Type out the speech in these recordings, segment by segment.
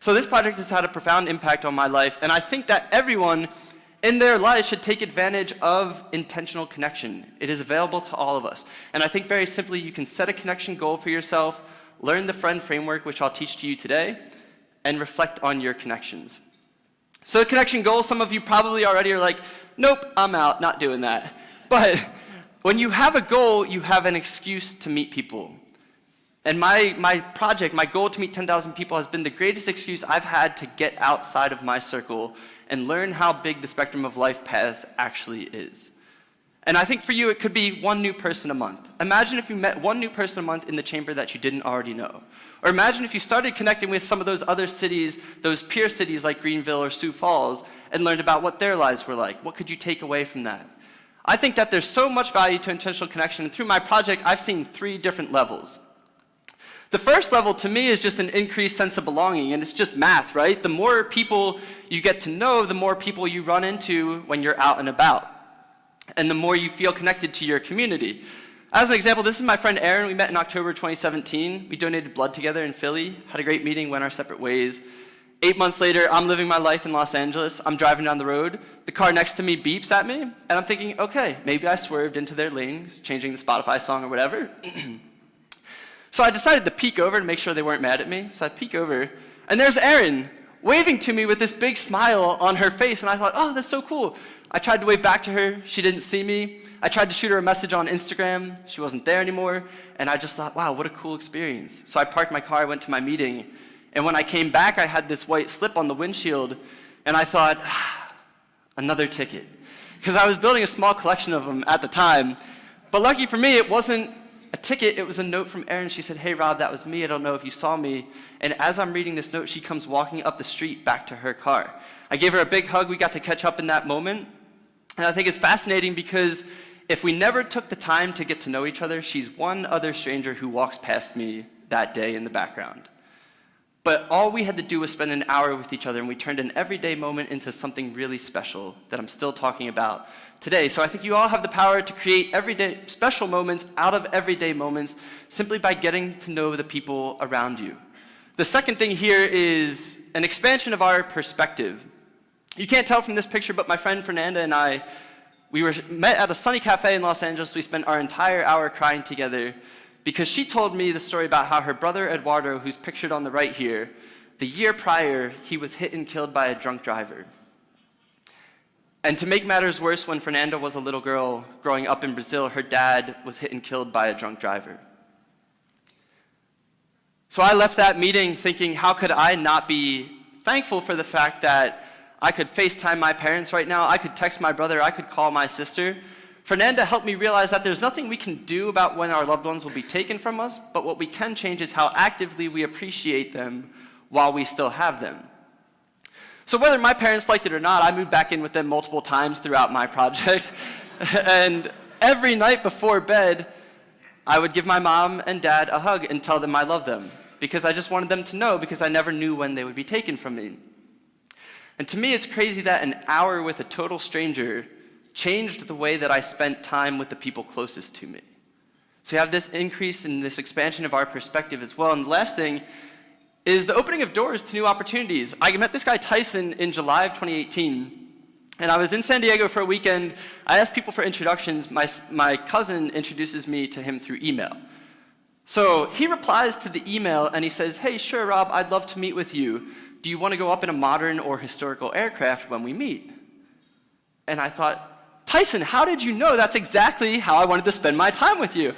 So this project has had a profound impact on my life, and I think that everyone in their life should take advantage of intentional connection. It is available to all of us. And I think very simply, you can set a connection goal for yourself, learn the friend framework, which I'll teach to you today, and reflect on your connections. So connection goals, some of you probably already are like, nope, I'm out, not doing that. But when you have a goal, you have an excuse to meet people. And my project, my goal to meet 10,000 people has been the greatest excuse I've had to get outside of my circle and learn how big the spectrum of life paths actually is. And I think for you, it could be one new person a month. Imagine if you met one new person a month in the chamber that you didn't already know. Or imagine if you started connecting with some of those other cities, those peer cities like Greenville or Sioux Falls, and learned about what their lives were like. What could you take away from that? I think that there's so much value to intentional connection. And through my project, I've seen 3 different levels. The first level, to me, is just an increased sense of belonging, and it's just math, right? The more people you get to know, the more people you run into when you're out and about, and the more you feel connected to your community. As an example, this is my friend Aaron. We met in October 2017. We donated blood together in Philly, had a great meeting, went our separate ways. 8 months later, I'm living my life in Los Angeles. I'm driving down the road. The car next to me beeps at me, and I'm thinking, okay, maybe I swerved into their lane, changing the Spotify song or whatever. So I decided to peek over to make sure they weren't mad at me. So I peek over, and there's Erin waving to me with this big smile on her face, and I thought, oh, that's so cool. I tried to wave back to her. She didn't see me. I tried to shoot her a message on Instagram. She wasn't there anymore, and I just thought, wow, what a cool experience. So I parked my car, went to my meeting, and when I came back, I had this white slip on the windshield, and I thought, another ticket. Because I was building a small collection of them at the time, but lucky for me, it wasn't a ticket, it was a note from Erin. She said, hey, Rob, that was me. I don't know if you saw me. And as I'm reading this note, she comes walking up the street back to her car. I gave her a big hug. We got to catch up in that moment. And I think it's fascinating because if we never took the time to get to know each other, she's one other stranger who walks past me that day in the background. But all we had to do was spend an hour with each other, and we turned an everyday moment into something really special that I'm still talking about today. So I think you all have the power to create everyday special moments out of everyday moments simply by getting to know the people around you. The second thing here is an expansion of our perspective. You can't tell from this picture, but my friend Fernanda and I, we were met at a sunny cafe in Los Angeles. We spent our entire hour crying together because she told me the story about how her brother Eduardo, who's pictured on the right here, the year prior, he was hit and killed by a drunk driver. And to make matters worse, when Fernanda was a little girl growing up in Brazil, her dad was hit and killed by a drunk driver. So I left that meeting thinking, how could I not be thankful for the fact that I could FaceTime my parents right now, I could text my brother, I could call my sister. Fernanda helped me realize that there's nothing we can do about when our loved ones will be taken from us, but what we can change is how actively we appreciate them while we still have them. So whether my parents liked it or not, I moved back in with them multiple times throughout my project. And every night before bed, I would give my mom and dad a hug and tell them I love them, because I just wanted them to know, because I never knew when they would be taken from me. And to me, it's crazy that an hour with a total stranger changed the way that I spent time with the people closest to me. So you have this increase in this expansion of our perspective as well. And the last thing is the opening of doors to new opportunities. I met this guy Tyson in July of 2018, and I was in San Diego for a weekend. I asked people for introductions. My cousin introduces me to him through email. So he replies to the email, and he says, hey, sure, Rob, I'd love to meet with you. Do you want to go up in a modern or historical aircraft when we meet? And I thought, Tyson, how did you know? That's exactly how I wanted to spend my time with you.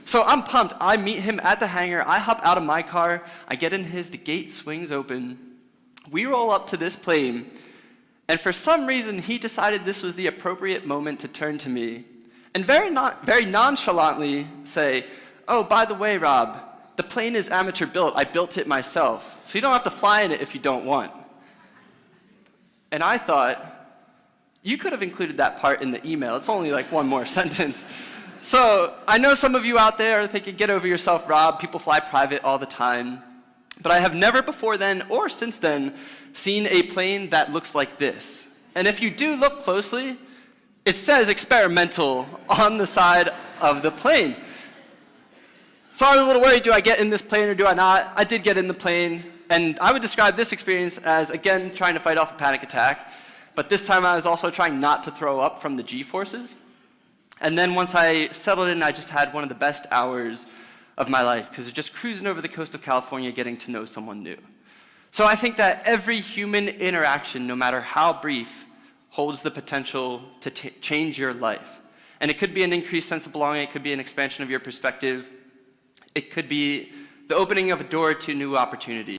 So I'm pumped. I meet him at the hangar. I hop out of my car. I get in his. The gate swings open. We roll up to this plane. And for some reason, he decided this was the appropriate moment to turn to me and very nonchalantly say, oh, by the way, Rob, the plane is amateur built. I built it myself. So you don't have to fly in it if you don't want. And I thought, you could have included that part in the email. It's only like one more sentence. So I know some of you out there are thinking, get over yourself, Rob. People fly private all the time. But I have never before then or since then seen a plane that looks like this. And if you do look closely, it says experimental on the side of the plane. So I was a little worried, do I get in this plane or do I not? I did get in the plane. And I would describe this experience as, again, trying to fight off a panic attack, but this time I was also trying not to throw up from the G-forces. And then once I settled in, I just had one of the best hours of my life, because just cruising over the coast of California, getting to know someone new. So I think that every human interaction, no matter how brief, holds the potential to change your life. And it could be an increased sense of belonging, it could be an expansion of your perspective, it could be the opening of a door to new opportunities.